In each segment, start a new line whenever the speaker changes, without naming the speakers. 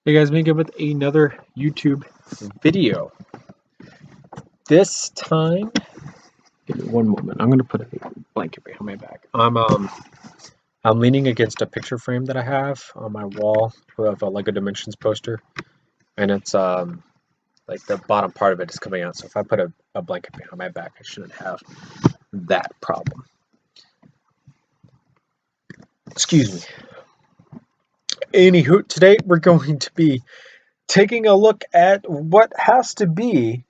Hey guys, Mega with another YouTube video. This time, give me one moment. I'm gonna put a blanket behind my back. I'm leaning against a picture frame that I have on my wall of a Lego Dimensions poster, and it's like the bottom part of it is coming out. So if I put a blanket behind my back, I shouldn't have that problem. Excuse me. Anywho, today we're going to be taking a look at what has to be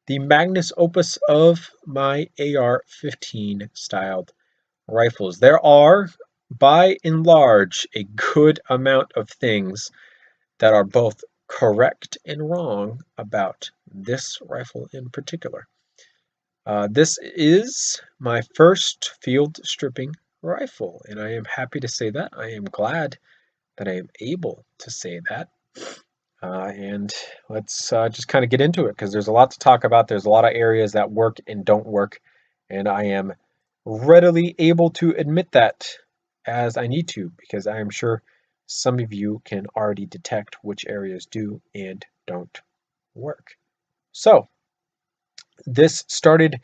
the magnus opus of my AR-15 styled rifles. There are, by and large, a good amount of things that are both correct and wrong about this rifle in particular. This is my first field stripping rifle, and I am happy to say that. I am glad that I am able to say that. And let's just kind of get into it, because there's a lot to talk about. There's a lot of areas that work and don't work, and I am readily able to admit that as I need to, because I am sure some of you can already detect which areas do and don't work. So this started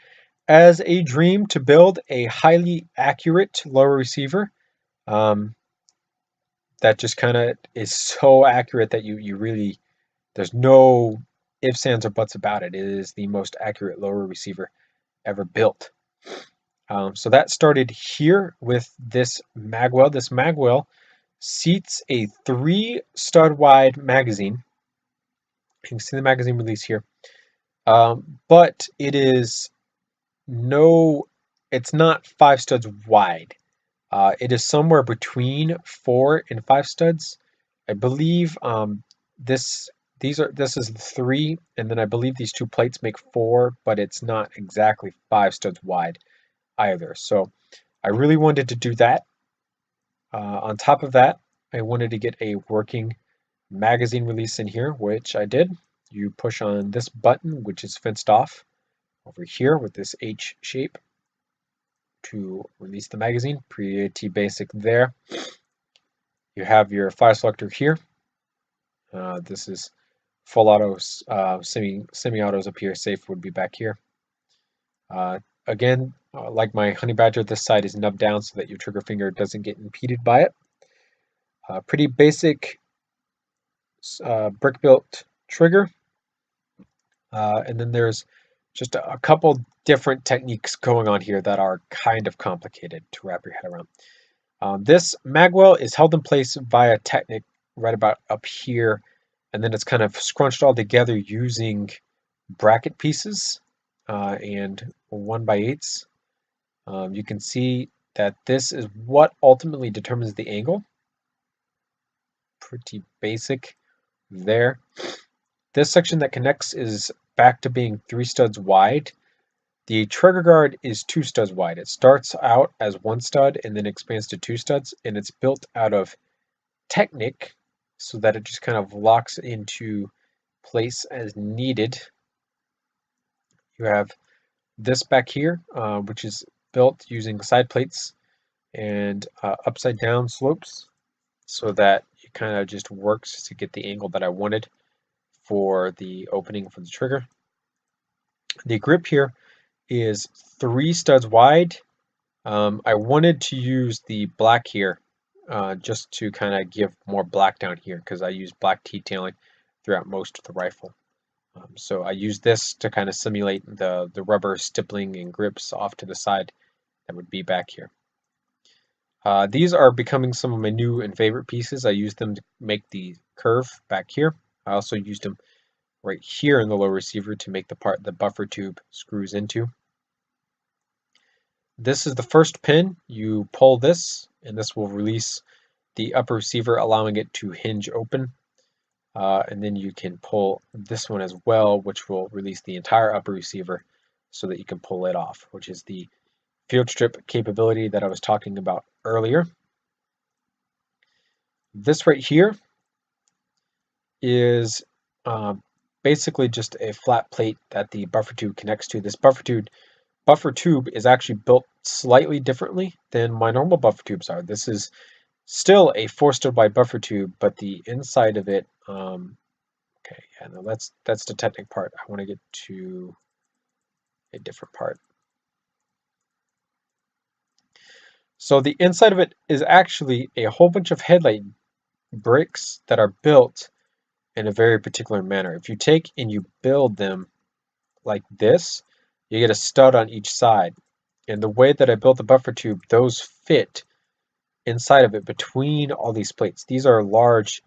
as a dream to build a highly accurate lower receiver. That just kind of is so accurate that you really, there's no ifs, ands, or buts about it. It is the most accurate lower receiver ever built. So that started here with this magwell. This magwell seats a 3-stud wide magazine. You can see the magazine release here. But it is it's not 5 studs wide. It is somewhere between 4 and 5 studs. I believe this is 3, and then I believe these 2 plates make 4, but it's not exactly 5 studs wide either. So I really wanted to do that. On top of that, I wanted to get a working magazine release in here, which I did. You push on this button, which is fenced off over here with this H shape to release the magazine. Pretty basic there. You have your fire selector here. This is full autos, semi-autos up here. Safe would be back here. Again, like my Honey Badger, this side is nubbed down so that your trigger finger doesn't get impeded by it. Pretty basic brick-built trigger. And then there's just a couple different techniques going on here that are kind of complicated to wrap your head around. This magwell is held in place via technique right about up here, and then it's kind of scrunched all together using bracket pieces and 1x8s. You can see that this is what ultimately determines the angle. Pretty basic there. This section that connects is back to being 3 studs wide. The trigger guard is 2 studs wide. It starts out as 1 stud and then expands to 2 studs, and it's built out of Technic so that it just kind of locks into place as needed. You have this back here, which is built using side plates and upside down slopes, so that it kind of just works to get the angle that I wanted for the opening for the trigger. The grip here is 3 studs wide. I wanted to use the black here just to kind of give more black down here, because I use black detailing throughout most of the rifle. So I use this to kind of simulate the rubber stippling and grips off to the side that would be back here. These are becoming some of my new and favorite pieces. I used them to make the curve back here. I also used them right here in the lower receiver to make the part the buffer tube screws into. This is the first pin. You pull this, and this will release the upper receiver, allowing it to hinge open. And then you can pull this one as well, which will release the entire upper receiver so that you can pull it off, which is the field strip capability that I was talking about earlier. This right here is basically just a flat plate that the buffer tube connects to. This buffer tube is actually built slightly differently than my normal buffer tubes are. This is Still a 4-stud wide buffer tube, but the inside of it, okay, yeah, no, that's the technical part. I want to get to a different part. So the inside of it is actually a whole bunch of headlight bricks that are built in a very particular manner. If you take and you build them like this, you get a stud on each side. And the way that I built the buffer tube, those fit inside of it between all these plates. These are large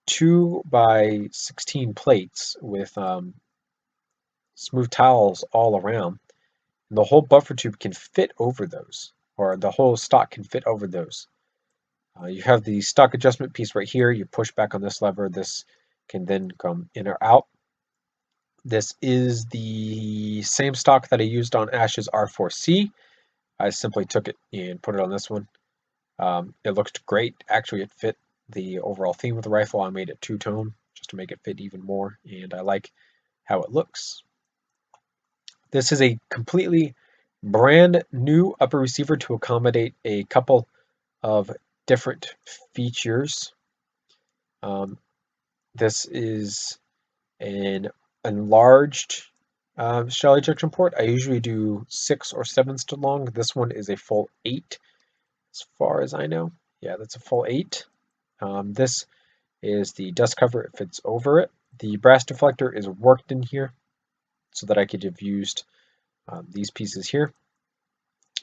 2x16 plates with smooth tiles all around. And the whole buffer tube can fit over those, or the whole stock can fit over those. You have the stock adjustment piece right here. You push back on this lever. This can then come in or out. This is the same stock that I used on Ash's R4C. I simply took it and put it on this one. It looked great. Actually, it fit the overall theme of the rifle. I made it two-tone just to make it fit even more, and I like how it looks. This is a completely brand new upper receiver to accommodate a couple of different features. This is an enlarged shell ejection port. I usually do 6 or 7 stud long. This one is a full 8 as far as I know. Yeah, that's a full 8. This is the dust cover. It fits over it. The brass deflector is worked in here so that I could have used these pieces here.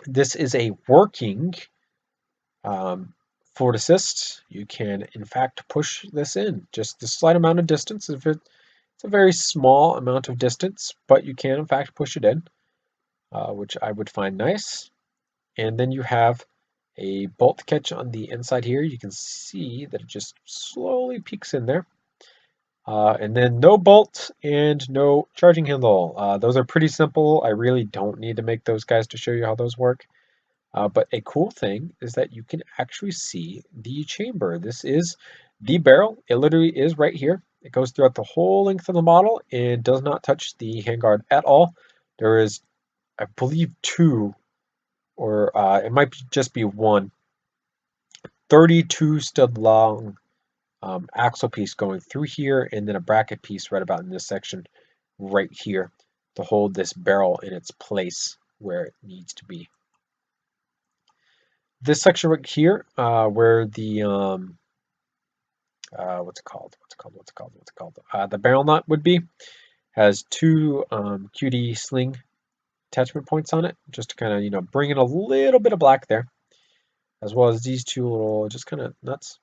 This is a working forward assist. You can, in fact, push this in just the slight amount of distance. If it's a very small amount of distance, but you can, in fact, push it in, which I would find nice. And then you have a bolt catch on the inside here. You can see that it just slowly peeks in there. And then no bolt and no charging handle. Those are pretty simple. I really don't need to make those guys to show you how those work. But a cool thing is that you can actually see the chamber. This is the barrel. It literally is right here. It goes throughout the whole length of the model and does not touch the handguard at all. There is, I believe, 2, or it might just be 1, 32 stud long axle piece going through here, and then a bracket piece right about in this section right here to hold this barrel in its place where it needs to be. This section right here, where the the barrel nut would be, has 2 QD sling attachment points on it, just to kind of bring in a little bit of black there, as well as these 2 little just kind of nuts.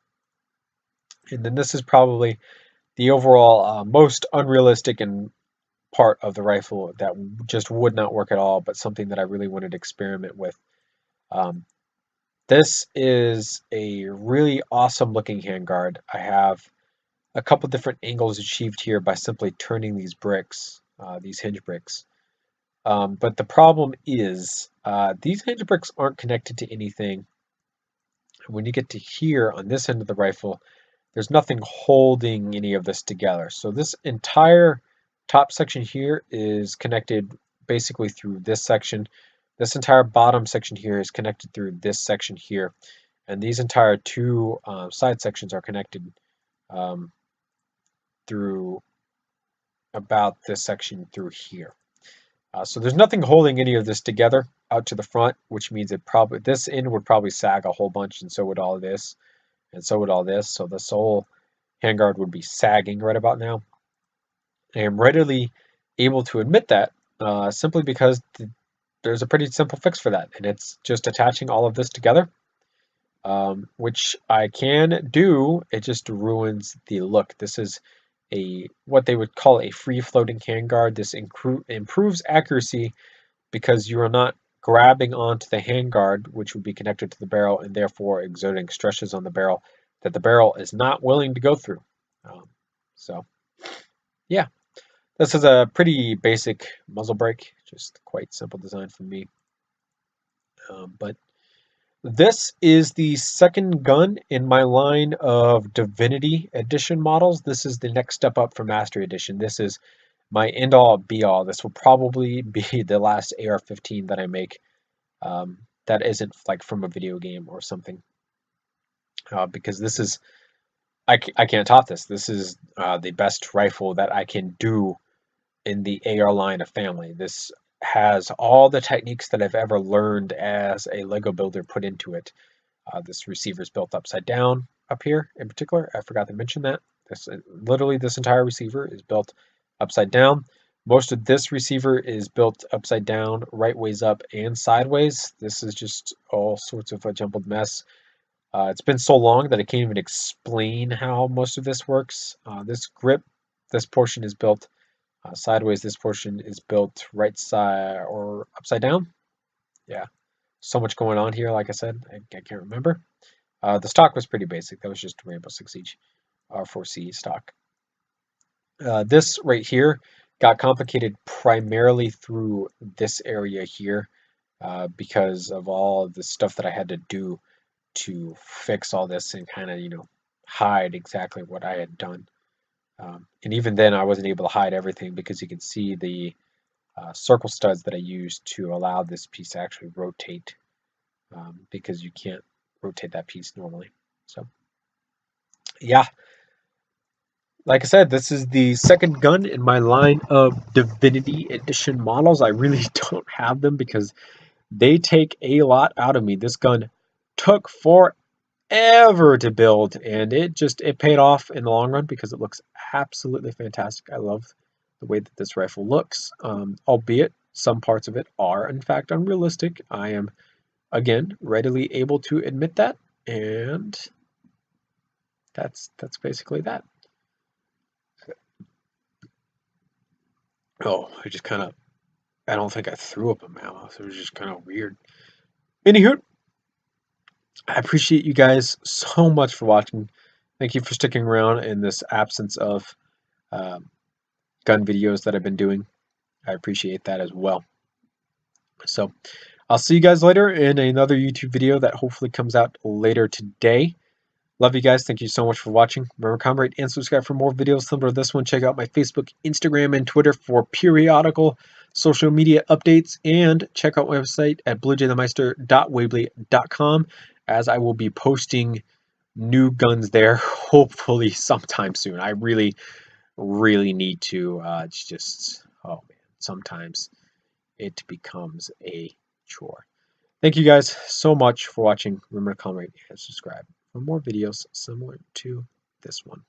And then this is probably the overall most unrealistic and part of the rifle that just would not work at all, but something that I really wanted to experiment with. This is a really awesome looking handguard. I have a couple different angles achieved here by simply turning these bricks, these hinge bricks. But the problem is these hinge bricks aren't connected to anything. When you get to here on this end of the rifle, there's nothing holding any of this together. So this entire top section here is connected basically through this section. This entire bottom section here is connected through this section here. And these entire 2 side sections are connected through about this section through here. So there's nothing holding any of this together out to the front, which means this end would probably sag a whole bunch, and so would all of this, and so would all this. So this whole handguard would be sagging right about now. I am readily able to admit that simply because there's a pretty simple fix for that, and it's just attaching all of this together, which I can do. It just ruins the look. This is what they would call a free-floating handguard. This improves accuracy because you are not grabbing onto the handguard, which would be connected to the barrel, and therefore exerting stresses on the barrel that the barrel is not willing to go through. So, yeah. This is a pretty basic muzzle brake, just quite simple design for me. But this is the second gun in my line of Divinity Edition models. This is the next step up from Mastery Edition. This is my end-all be-all. This will probably be the last AR-15 that I make that isn't like from a video game or something. because this is I can't top this. This is the best rifle that I can do in the AR line of family. This has all the techniques that I've ever learned as a Lego builder put into it. This receiver is built upside down up here in particular. I forgot to mention that. Literally this entire receiver is built upside down. Most of this receiver is built upside down, right ways up, and sideways. This is just all sorts of a jumbled mess. It's been so long that I can't even explain how most of this works. This grip, this portion is built sideways. This portion is built right side or upside down. Yeah, so much going on here. Like I said, I can't remember. The stock was pretty basic. That was just Rainbow Six Siege R4C stock. This right here got complicated primarily through this area here because of all the stuff that I had to do to fix all this and kind of, hide exactly what I had done. And even then, I wasn't able to hide everything because you can see the circle studs that I used to allow this piece to actually rotate because you can't rotate that piece normally. So, yeah, like I said, this is the second gun in my line of Divinity Edition models. I really don't have them because they take a lot out of me. This gun took forever to build, and it paid off in the long run because it looks absolutely fantastic. I love the way that this rifle looks, albeit some parts of it are in fact unrealistic. I am again readily able to admit that, and that's basically that. Oh, I don't think I threw up a mouth. It was just kind of weird. Anywho, I appreciate you guys so much for watching. Thank you for sticking around in this absence of um, gun videos that I've been doing. I appreciate that as well. So I'll see you guys later in another YouTube video that hopefully comes out later today. Love you guys. Thank you so much for watching. Remember, comment, rate, and subscribe for more videos similar to this one. Check out my Facebook, Instagram, and Twitter for periodical social media updates. And check out my website at bluejaythemeister.weebly.com as I will be posting new guns there hopefully sometime soon. I really need to oh man, sometimes it becomes a chore. Thank you guys so much for watching. Remember to comment, rate, and subscribe for more videos similar to this one.